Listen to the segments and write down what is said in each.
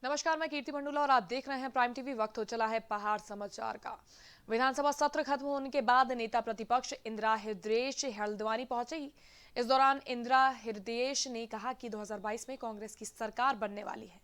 नमस्कार, मैं कीर्ति मंडूला और आप देख रहे हैं प्राइम टीवी। वक्त हो चला है पहाड़ समाचार का। विधानसभा सत्र खत्म होने के बाद नेता प्रतिपक्ष इंदिरा हृदयेश हल्द्वानी पहुंचे। इस दौरान इंदिरा हृदयेश ने कहा कि 2022 में कांग्रेस की सरकार बनने वाली है।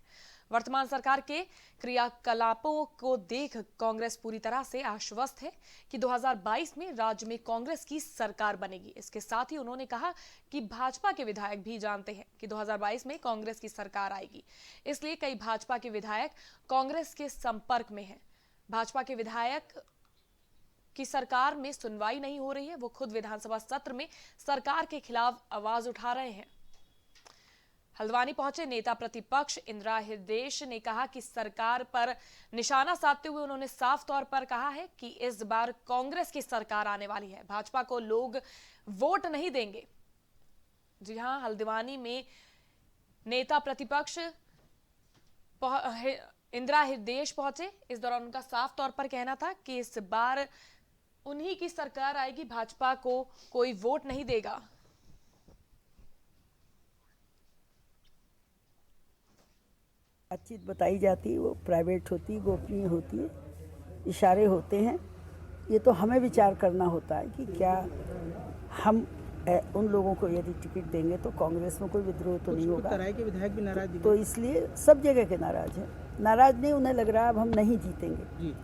वर्तमान सरकार के क्रियाकलापों को देख कांग्रेस पूरी तरह से आश्वस्त है कि 2022 में राज्य में कांग्रेस की सरकार बनेगी। इसके साथ ही उन्होंने कहा कि भाजपा के विधायक भी जानते हैं कि 2022 में कांग्रेस की सरकार आएगी, इसलिए कई भाजपा के विधायक कांग्रेस के संपर्क में हैं। भाजपा के विधायक की सरकार में सुनवाई नहीं हो रही है, वो खुद विधानसभा सत्र में सरकार के खिलाफ आवाज उठा रहे हैं। हल्द्वानी पहुंचे नेता प्रतिपक्ष इंदिरा हृदयेश ने कहा कि सरकार पर निशाना साधते हुए उन्होंने साफ तौर पर कहा है कि इस बार कांग्रेस की सरकार आने वाली है, भाजपा को लोग वोट नहीं देंगे। जी हां, हल्द्वानी में नेता प्रतिपक्ष इंदिरा हृदयेश पहुंचे। इस दौरान उनका साफ तौर पर कहना था कि इस बार उन्हीं की सरकार आएगी, भाजपा को कोई वोट नहीं देगा। बातचीत बताई जाती है, वो प्राइवेट होती है, गोपनीय होती है, इशारे होते हैं। ये तो हमें विचार करना होता है कि क्या हम उन लोगों को यदि टिकट देंगे तो कांग्रेस में कोई विद्रोह तो नहीं होगा। तराई के विधायक भी नाराज तो इसलिए सब जगह के नाराज हैं। नाराज नहीं, उन्हें लग रहा है अब हम नहीं जीतेंगे जी।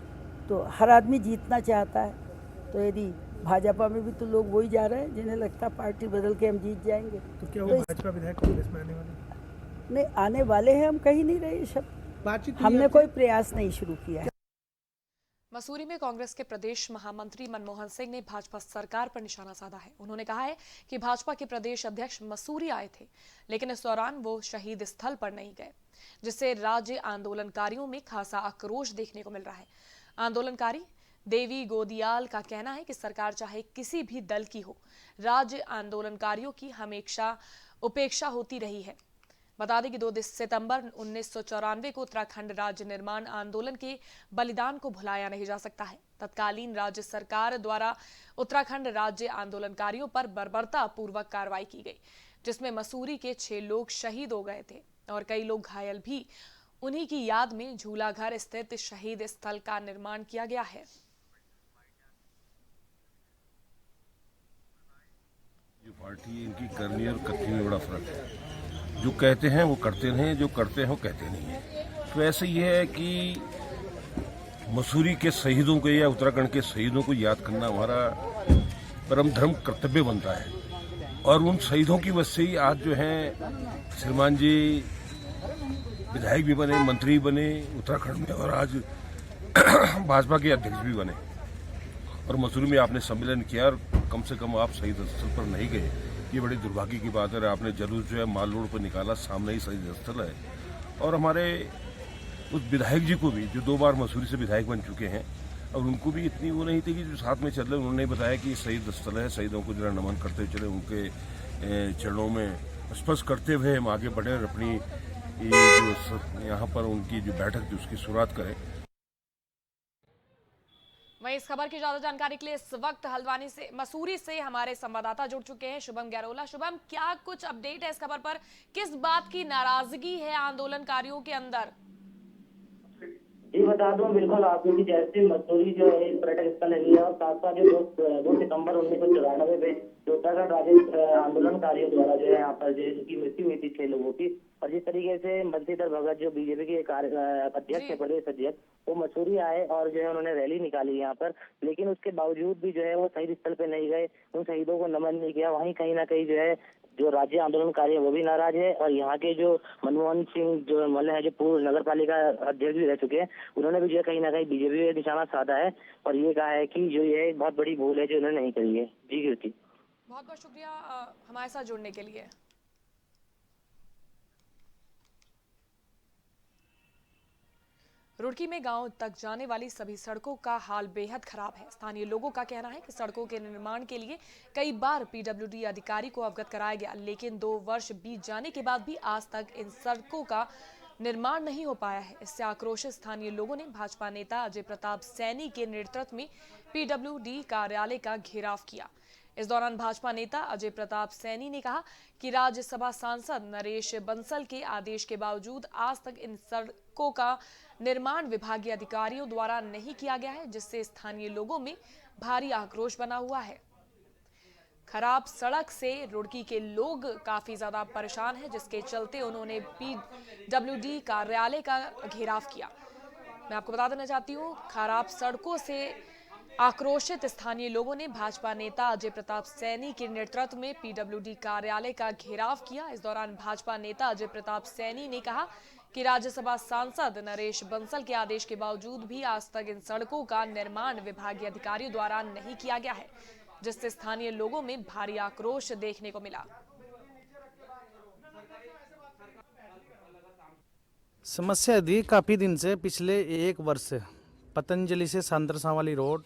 तो हर आदमी जीतना चाहता है। तो यदि भाजपा में भी तो लोग वही जा रहे हैं जिन्हें लगता है पार्टी बदल के हम जीत जाएंगे। तो क्या वो भाजपा विधायक कांग्रेस में आने वाले? नहीं, आने वाले हैं, हम कहीं नहीं रहे। सब बातचीत हमने कोई प्रयास नहीं शुरू किया है। मसूरी में कांग्रेस के प्रदेश महामंत्री मनमोहन सिंह ने भाजपा सरकार पर निशाना साधा है। उन्होंने कहा है कि भाजपा के प्रदेश अध्यक्ष मसूरी आए थे, लेकिन इस दौरान वो शहीद स्थल पर नहीं गए, जिससे राज्य आंदोलनकारियों में खासा आक्रोश देखने को मिल रहा है। आंदोलनकारी देवी गोदियाल का कहना है कि सरकार चाहे किसी भी दल की हो, राज्य आंदोलनकारियों की हमेशा उपेक्षा होती रही है। बता दें कि 2 सितंबर 1994 को उत्तराखंड राज्य निर्माण आंदोलन के बलिदान को भुलाया नहीं जा सकता है। तत्कालीन राज्य सरकार द्वारा उत्तराखंड राज्य आंदोलनकारियों पर बर्बरता पूर्वक कार्रवाई की गई, जिसमें मसूरी के 6 लोग शहीद हो गए थे और कई लोग घायल भी। उन्हीं की याद में झूलाघर स्थित शहीद स्थल का निर्माण किया गया है। ये पार्टी इनकी करनी और कथनी में बड़ा फर्क है। जो कहते हैं वो करते नहीं, जो करते हैं वो कहते नहीं है। तो ऐसे ये है कि मसूरी के शहीदों को या उत्तराखंड के शहीदों को याद करना हमारा परम धर्म कर्तव्य बनता है। और उन शहीदों की वजह से ही आज जो है श्रीमान जी विधायक भी बने, मंत्री बने उत्तराखंड में, और आज भाजपा के अध्यक्ष भी बने। और मसूरी में आपने सम्मेलन किया और कम से कम आप शहीद स्थल पर नहीं गए, ये बड़ी दुर्भाग्य की बात है। आपने जरूर जो है माल रोड पर निकाला, सामने ही शहीद स्थल है। और हमारे उस विधायक जी को भी, जो 2 बार मसूरी से विधायक बन चुके हैं, और उनको भी इतनी वो नहीं थी कि जो साथ में चल रहे, उन्होंने बताया कि शहीद स्थल है, शहीदों को जरा नमन करते हुए चले, उनके चरणों में स्पर्श करते हुए हम आगे बढ़े और अपनी जो यहाँ पर उनकी जो बैठक थी उसकी शुरुआत करें। वहीं इस खबर की ज्यादा जानकारी के लिए इस वक्त हल्द्वानी से, मसूरी से हमारे संवाददाता जुड़ चुके हैं, शुभम गैरोला। शुभम, क्या कुछ अपडेट है इस खबर पर? किस बात की नाराजगी है आंदोलनकारियों के अंदर? जी बता दूं, बिल्कुल आपको कि जैसे मसूरी जो है पर्यटक स्थल है और साथ साथ जो 2 सितंबर 1994 में जो उत्तराखंड राज्य आंदोलनकारियों द्वारा जो है यहाँ पर जो की मृत्यु हुई थी 6 लोगों की, और जिस तरीके से बंशीधर भगत जो बीजेपी के अध्यक्ष है, प्रदेश अध्यक्ष, वो मसूरी आए और जो है उन्होंने रैली निकाली यहाँ पर। लेकिन उसके बावजूद भी जो है वो शहीद स्थल पे नहीं गए, उन शहीदों को नमन नहीं किया। वहीं कहीं ना कहीं जो है जो राज्य आंदोलनकारी है वो भी नाराज है। और यहाँ के जो मनमोहन सिंह जो मल्ल है, जो पूर्व नगर पालिका अध्यक्ष भी रह चुके हैं, उन्होंने भी जो है कहीं ना कहीं बीजेपी पे निशाना साधा है और ये कहा है कि जो ये बहुत बड़ी भूल है जो उन्होंने नहीं करी है। जी कीर्ति, बहुत बहुत शुक्रिया हमारे साथ जुड़ने के लिए। रुड़की में गांव तक जाने वाली सभी सड़कों का हाल बेहद खराब है। स्थानीय लोगों का कहना है कि सड़कों के निर्माण के लिए कई बार पीडब्ल्यूडी अधिकारी को अवगत कराया गया, लेकिन 2 वर्ष बीत जाने के बाद भी आज तक इन सड़कों का निर्माण नहीं हो पाया है। इससे आक्रोशित स्थानीय लोगों ने भाजपा नेता अजय प्रताप सैनी के नेतृत्व में पीडब्ल्यूडी कार्यालय का घेराव किया। इस दौरान भाजपा नेता अजय प्रताप सैनी ने कहा कि राज्यसभा सांसद नरेश बंसल के आदेश के बावजूद आज तक इन सड़कों का निर्माण विभागीय अधिकारियों द्वारा नहीं किया गया है, जिससे स्थानीय लोगों में भारी आक्रोश बना हुआ है। खराब सड़क से रुड़की के लोग काफी ज्यादा परेशान हैं, जिसके चलते उन्होंने PWD कार्यालय का घेराव किया। मैं आपको बता देना चाहती हूँ, खराब सड़कों से आक्रोशित स्थानीय लोगों ने भाजपा नेता अजय प्रताप सैनी के नेतृत्व में PWD कार्यालय का घेराव किया। इस दौरान भाजपा नेता अजय प्रताप सैनी ने कहा कि राज्यसभा सांसद नरेश बंसल के आदेश के बावजूद भी आज तक इन सड़कों का निर्माण विभागीय अधिकारियों द्वारा नहीं किया गया है, जिससे स्थानीय लोगों में भारी आक्रोश देखने को मिला। समस्या थी काफ़ी दिन से, पिछले 1 वर्ष से पतंजलि से सांदरसा वाली रोड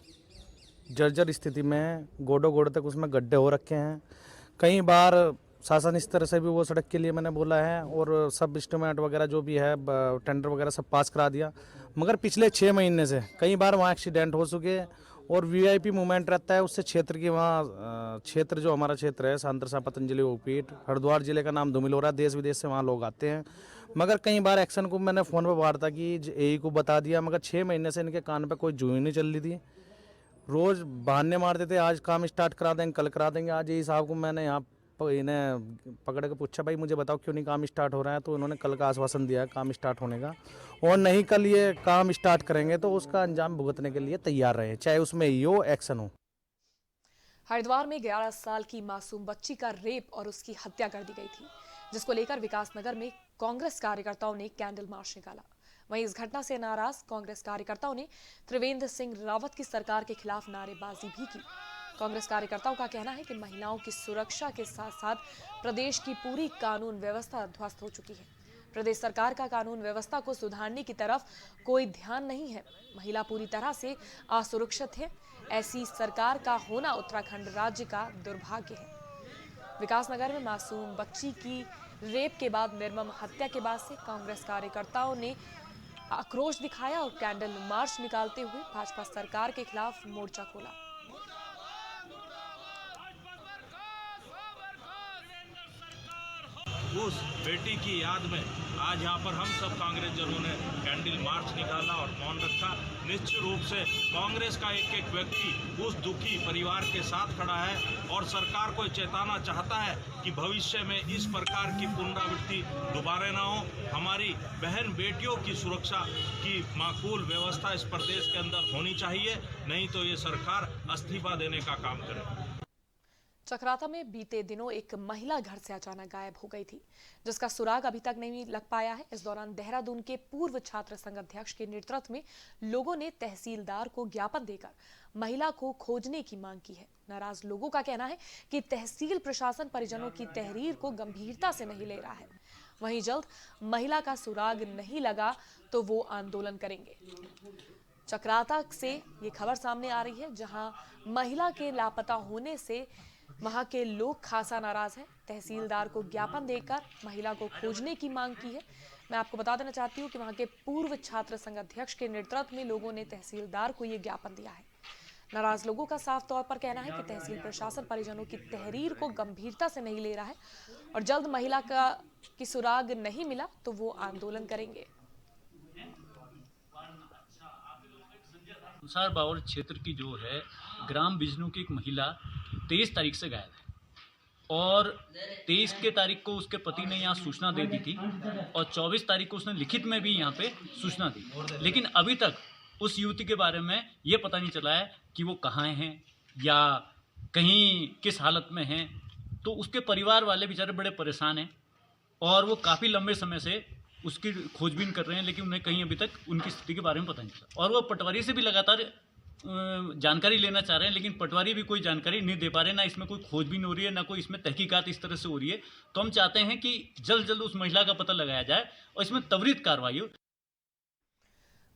जर्जर स्थिति में, गोडो गोड तक उसमें गड्ढे हो रखे हैं। कई बार शासन स्तर से भी वो सड़क के लिए मैंने बोला है और सब इंस्ट्रूमेंट वगैरह जो भी है, टेंडर वगैरह सब पास करा दिया, मगर पिछले 6 महीने से कई बार वहाँ एक्सीडेंट हो चुके और VIP मूवमेंट रहता है उससे क्षेत्र की, वहाँ क्षेत्र जो हमारा क्षेत्र है सांदरसा पतंजलि ओपीट, हरिद्वार जिले का नाम धूमिल हो रहा है, देश विदेश से वहाँ लोग आते हैं। मगर कई बार एक्शन को मैंने फ़ोन पर बांटा कि AE को बता दिया, मगर 6 महीने से इनके कान पे कोई जूँ नहीं चल रही थी। रोज़ बहाने मारते थे, आज काम स्टार्ट करा देंगे, कल करा देंगे। आज AE साहब को मैंने यहाँ इन्हें पकड़ के पूछा, भाई मुझे बताओ क्यों नहीं काम स्टार्ट हो रहा है, तो उन्होंने कल का आश्वासन दिया काम स्टार्ट होने का, और नहीं कल ये काम स्टार्ट करेंगे तो उसका अंजाम भुगतने के लिए तैयार रहे, चाहे उसमें यो एक्शन हो। हरिद्वार में 11 साल की मासूम बच्ची का रेप और उसकी हत्या कर दी गई थी, जिसको लेकर विकासनगर में कांग्रेस कार्यकर्ताओं ने कैंडल मार्च निकाला। वहीं इस घटना से नाराज कांग्रेस कार्यकर्ताओं ने त्रिवेंद्र सिंह रावत की सरकार के खिलाफ नारेबाजी भी की। कांग्रेस कार्यकर्ताओं का कहना है कि महिलाओं की सुरक्षा के साथ साथ प्रदेश की पूरी कानून व्यवस्था ध्वस्त हो चुकी है। प्रदेश सरकार का कानून व्यवस्था को सुधारने की तरफ कोई ध्यान नहीं है। महिला पूरी तरह से असुरक्षित है। ऐसी सरकार का होना उत्तराखंड राज्य का दुर्भाग्य है। विकासनगर में मासूम बच्ची की रेप के बाद निर्मम हत्या के बाद से कांग्रेस कार्यकर्ताओं ने आक्रोश दिखाया और कैंडल मार्च निकालते हुए भाजपा सरकार के खिलाफ मोर्चा खोला। उस बेटी की याद में आज यहाँ पर हम सब कांग्रेस जनों ने कैंडल मार्च निकाला और मौन रखा। निश्चित रूप से कांग्रेस का एक एक व्यक्ति उस दुखी परिवार के साथ खड़ा है और सरकार को चेताना चाहता है कि भविष्य में इस प्रकार की पुनरावृत्ति दोबारा ना हो। हमारी बहन बेटियों की सुरक्षा की माकूल व्यवस्था इस प्रदेश के अंदर होनी चाहिए, नहीं तो ये सरकार इस्तीफा देने का काम करे। चक्राता में बीते दिनों एक महिला घर से अचानक गायब हो गई थी, जिसका सुराग अभी तक नहीं लग पाया है। इस दौरान देहरादून के पूर्व छात्र संघ अध्यक्ष के नेतृत्व में लोगों ने तहसीलदार को ज्ञापन देकर महिला को खोजने की मांग की है। नाराज लोगों का कहना है कि तहसील प्रशासन परिजनों की तहरीर को गंभीरता से नहीं ले रहा है। वहीं जल्द महिला का सुराग नहीं लगा तो वो आंदोलन करेंगे। चक्राता से ये खबर सामने आ रही है, जहां महिला के लापता होने से वहां के लोग खासा नाराज हैं। तहसीलदार को ज्ञापन देकर महिला को खोजने की मांग की है। मैं आपको बता देना चाहती हूँ कि वहां के पूर्व छात्र संघ अध्यक्ष के नेतृत्व में लोगों ने तहसीलदार को ये ज्ञापन दिया है। नाराज लोगों का साफ तौर पर कहना है कि तहसील प्रशासन परिजनों की तहरीर को गंभीरता से नहीं ले रहा है और जल्द महिला की सुराग नहीं मिला तो वो आंदोलन करेंगे। अनुसार बावल क्षेत्र की जो है ग्राम बिजनू की एक महिला 23 तारीख से गायब है और 23 के तारीख को उसके पति ने यहाँ सूचना दे दी थी और 24 तारीख को उसने लिखित में भी यहाँ पे सूचना दी, लेकिन अभी तक उस युवती के बारे में ये पता नहीं चला है कि वो कहाँ हैं या कहीं किस हालत में हैं। तो उसके परिवार वाले बेचारे बड़े परेशान हैं और वो काफ़ी लंबे समय से उसकी खोजबीन कर रहे हैं, लेकिन उन्हें कहीं अभी तक उनकी स्थिति के बारे में पता नहीं चला। और वो पटवारी से भी लगातार जानकारी लेना चाह रहे हैं, लेकिन पटवारी भी कोई जानकारी नहीं दे पा रहे, ना इसमें कोई खोजबीन हो रही है, ना कोई इसमें तहकीकात इस तरह से हो रही है। तो हम चाहते हैं कि जल्द जल्द उस महिला का पता लगाया जाए और इसमें त्वरित कार्रवाई हो।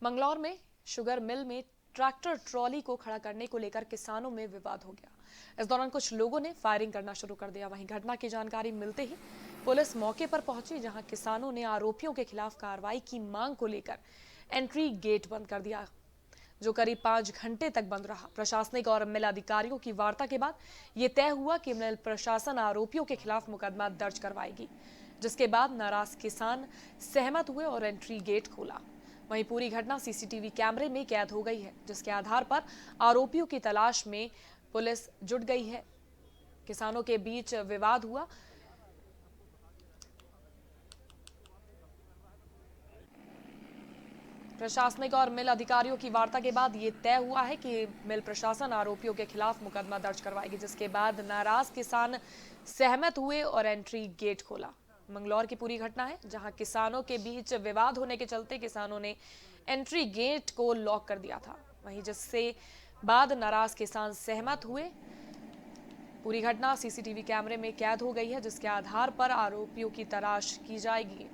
मंगलौर में शुगर मिल में ट्रैक्टर ट्रॉली को खड़ा करने को लेकर किसानों में विवाद हो गया। इस दौरान कुछ लोगों ने फायरिंग करना शुरू कर दिया। वहीं घटना की जानकारी मिलते ही पुलिस मौके पर पहुंची, जहां किसानों ने आरोपियों के खिलाफ कार्रवाई की मांग को लेकर एंट्री गेट बंद कर दिया। जो करीब 5 घंटे तक बंद रहा। प्रशासनिक और मिल अधिकारियों की वार्ता के बाद ये तय हुआ कि मिल प्रशासन आरोपियों के खिलाफ मुकदमा दर्ज करवाएगी, जिसके बाद नाराज किसान सहमत हुए और एंट्री गेट खोला। वहीं पूरी घटना सीसीटीवी कैमरे में कैद हो गई है, जिसके आधार पर आरोपियों की तलाश में पुलिस जुट गई है। किसानों के बीच विवाद हुआ। प्रशासनिक और मिल अधिकारियों की वार्ता के बाद ये तय हुआ है कि मिल प्रशासन आरोपियों के खिलाफ मुकदमा दर्ज करवाएगी, जिसके बाद नाराज किसान सहमत हुए और एंट्री गेट खोला। मंगलौर की पूरी घटना है, जहां किसानों के बीच विवाद होने के चलते किसानों ने एंट्री गेट को लॉक कर दिया था, वहीं जिससे बाद नाराज किसान सहमत हुए। पूरी घटना सीसीटीवी कैमरे में कैद हो गई है, जिसके आधार पर आरोपियों की तलाश की जाएगी।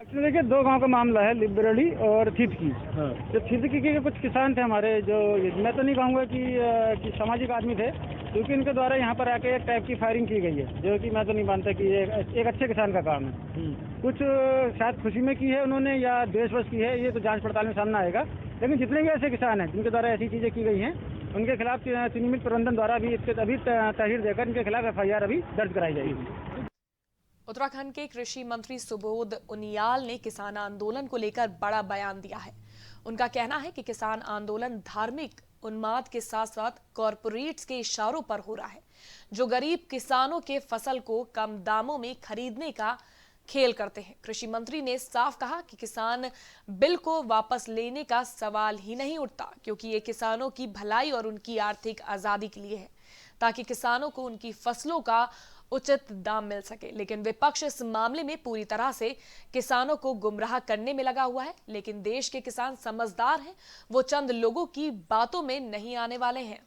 देखिए, 2 गांव का मामला है, लिबरली और थितकी। जो थितकी के कुछ किसान थे हमारे, जो मैं तो नहीं कहूँगा कि सामाजिक आदमी थे, क्योंकि इनके द्वारा यहाँ पर आके एक टाइप की फायरिंग की गई है, जो कि मैं तो नहीं मानता कि ये एक अच्छे किसान का काम है। कुछ शायद खुशी में की है उन्होंने या द्वेषवश की है, ये तो जांच पड़ताल में सामने आएगा। लेकिन जितने भी ऐसे किसान हैं जिनके द्वारा ऐसी चीजें की गई हैं, उनके खिलाफ चीनी मिल प्रबंधन द्वारा भी अभी तहरीर देकर इनके खिलाफ FIR अभी दर्ज कराई जाएगी। उत्तराखंड के कृषि मंत्री सुबोध उनियाल ने किसान आंदोलन को लेकर बड़ा बयान दिया है। उनका कहना है कि किसान आंदोलन धार्मिक उन्माद के साथ साथ कॉरपोरेट्स के इशारों पर हो रहा है, जो गरीब किसानों के फसल को कम दामों में खरीदने का खेल करते हैं। कृषि मंत्री ने साफ कहा कि किसान बिल को वापस लेने का सवाल ही नहीं उठता, क्योंकि ये किसानों की भलाई और उनकी आर्थिक आजादी के लिए है, ताकि किसानों को उनकी फसलों का उचित दाम मिल सके। लेकिन विपक्ष इस मामले में पूरी तरह से किसानों को गुमराह करने में लगा हुआ है। लेकिन देश के किसान समझदार हैं, वो चंद लोगों की बातों में नहीं आने वाले हैं।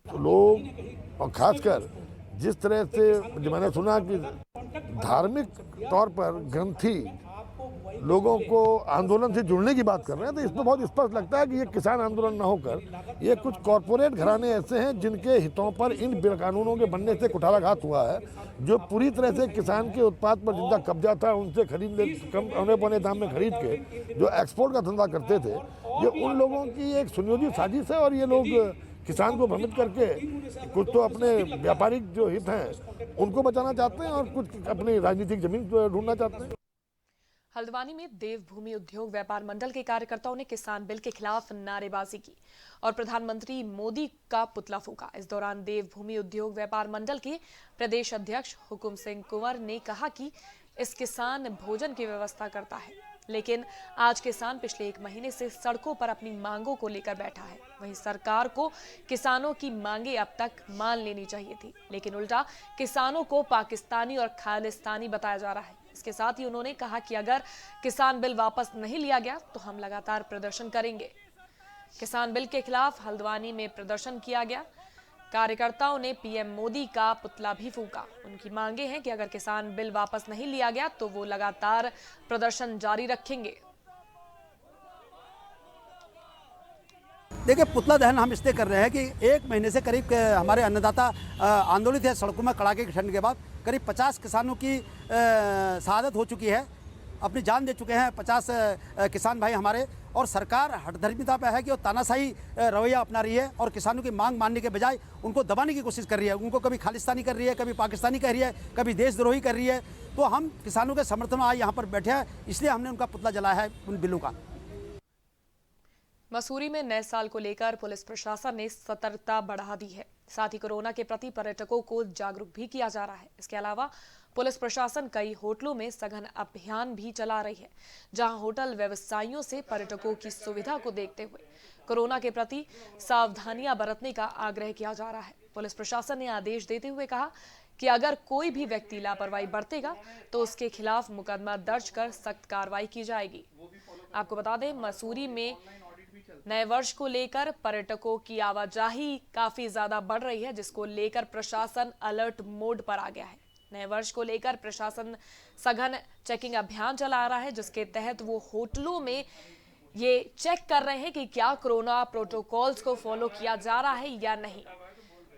तो लोग, और खासकर जिस तरह से मैंने सुना कि धार्मिक तौर पर ग्रंथी लोगों को आंदोलन से जुड़ने की बात कर रहे हैं, तो इसमें बहुत स्पष्ट लगता है कि ये किसान आंदोलन न होकर ये कुछ कॉरपोरेट घराने ऐसे हैं जिनके हितों पर इन कानूनों के बनने से कुठाराघात हुआ है, जो पूरी तरह से किसान के उत्पाद पर जिनका कब्जा था उनसे कम औने पौने दाम में खरीद के जो एक्सपोर्ट का धंधा करते थे, ये उन लोगों की एक सुनियोजित साजिश है। और ये लोग किसान को भ्रमित करके कुछ तो अपने व्यापारिक जो हित हैं उनको बचाना चाहते हैं और कुछ अपनी राजनीतिक जमीन ढूंढना चाहते हैं। हल्द्वानी में देवभूमि उद्योग व्यापार मंडल के कार्यकर्ताओं ने किसान बिल के खिलाफ नारेबाजी की और प्रधानमंत्री मोदी का पुतला फूंका। इस दौरान देवभूमि उद्योग व्यापार मंडल के प्रदेश अध्यक्ष हुकुम सिंह कुंवर ने कहा कि इस किसान भोजन की व्यवस्था करता है, लेकिन आज किसान पिछले 1 महीने से सड़कों पर अपनी मांगों को लेकर बैठा है। वहीं सरकार को किसानों की मांगे अब तक मान लेनी चाहिए थी, लेकिन उल्टा किसानों को पाकिस्तानी और खालिस्तानी बताया जा रहा है। इसके साथ ही उन्होंने कहा कि अगर किसान बिल वापस नहीं लिया गया तो हम लगातार प्रदर्शन करेंगे। किसान बिल के खिलाफ हल्द्वानी में प्रदर्शन किया गया। कार्यकर्ताओं ने पीएम मोदी का पुतला भी फूंका। उनकी मांगे हैं कि अगर किसान बिल वापस नहीं लिया गया तो वो लगातार प्रदर्शन जारी रखेंगे। देखिए, पुतला दहन हम इसलिए कर रहे हैं कि 1 महीने से करीब हमारे अन्नदाता आंदोलित है। सड़कों में कड़ाके की ठंड के बाद करीब 50 किसानों की शहादत हो चुकी है, अपनी जान दे चुके हैं 50 किसान भाई हमारे। और सरकार हठधर्मिता पे है कि वो तानाशाही रवैया अपना रही है और किसानों की मांग मानने के बजाय उनको दबाने की कोशिश कर रही है। उनको कभी खालिस्तानी कर रही है, कभी पाकिस्तानी कह रही है, कभी देशद्रोही कर रही है। तो हम किसानों के समर्थन में आज यहाँ पर बैठे हैं, इसलिए हमने उनका पुतला जलाया है उन बिलों का। मसूरी में नए साल को लेकर पुलिस प्रशासन ने सतर्कता बढ़ा दी है। साथ ही कोरोना के प्रति पर्यटकों को जागरूक भी किया जा रहा है। इसके अलावा पुलिस प्रशासन कई होटलों में सघन अभियान भी चला रही है, जहां होटल व्यवसायियों से पर्यटकों की सुविधा को देखते हुए कोरोना के प्रति सावधानियां बरतने का आग्रह किया जा रहा है। पुलिस प्रशासन ने आदेश देते हुए कहा कि अगर कोई भी व्यक्ति लापरवाही बरतेगा तो उसके खिलाफ मुकदमा दर्ज कर सख्त कार्रवाई की जाएगी। आपको बता दें, मसूरी में नए वर्ष को लेकर पर्यटकों की आवाजाही काफी ज्यादा बढ़ रही है, जिसको लेकर प्रशासन अलर्ट मोड पर आ गया है। नए वर्ष को लेकर प्रशासन सघन चेकिंग अभियान चला रहा है, जिसके तहत वो होटलों में ये चेक कर रहे हैं कि क्या कोरोना प्रोटोकॉल्स को फॉलो किया जा रहा है या नहीं।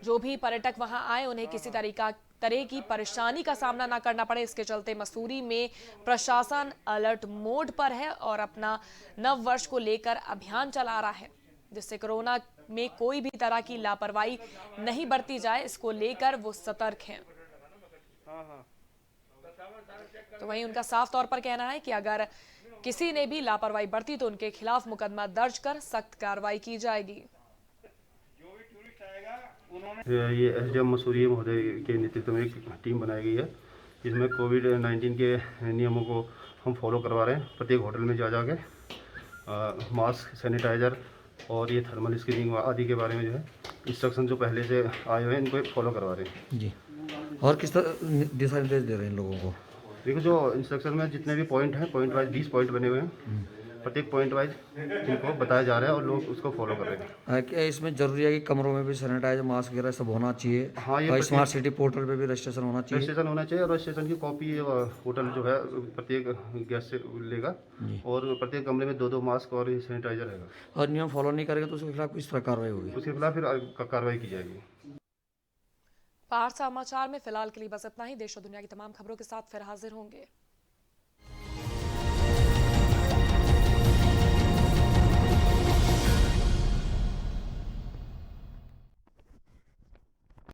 जो भी पर्यटक वहां आए उन्हें किसी तरीका तरह की परेशानी का सामना न करना पड़े, इसके चलते मसूरी में प्रशासन अलर्ट मोड पर है और अपना नव वर्ष को लेकर अभियान चला रहा है, जिससे कोरोना में कोई भी तरह की लापरवाही नहीं बरती जाए, इसको लेकर वो सतर्क हैं। तो वहीं उनका साफ तौर पर कहना है कि अगर किसी ने भी लापरवाही बरती तो उनके खिलाफ मुकदमा दर्ज कर सख्त कार्रवाई की जाएगी। ये एसडीएम मसूरी महोदय के नेतृत्व में एक टीम बनाई गई है, जिसमें कोविड-19 के नियमों को हम फॉलो करवा रहे हैं। प्रत्येक होटल में जा के मास्क, सैनिटाइजर और ये थर्मल स्क्रीनिंग आदि के बारे में जो है इंस्ट्रक्शन जो पहले से आए हुए हैं इनको फॉलो करवा रहे हैं जी। और किस तरह दिशा निर्देश दे रहे हैं लोगों को? देखो, जो इंस्ट्रक्शन में जितने भी पॉइंट हैं, पॉइंट वाइज 20 पॉइंट बने हुए हैं, प्रत्येक पॉइंट वाइज इनको बताया जा रहा है और लोग उसको फॉलो कर रहे हैं। क्या इसमें जरूरी है कि कमरों में भी सैनिटाइजर, मास्क वगैरह सब होना चाहिए? हाँ, ये और स्मार्ट सिटी पोर्टल पे भी रजिस्ट्रेशन होना चाहिए? रजिस्ट्रेशन होना चाहिए और रजिस्ट्रेशन की कॉपी होटल जो है प्रत्येक गेस्ट से लेगा और प्रत्येक कमरे में 2-2 मास्क और सैनिटाइजर रहेगा। और नियम फॉलो नहीं करेंगे तो उसके खिलाफ किस तरह कार्रवाई होगी? उसके खिलाफ फिर कार्रवाई की जाएगी। पहाड़ समाचार में फिलहाल के लिए बस इतना ही। देश और दुनिया की तमाम खबरों के साथ फिर हाजिर होंगे।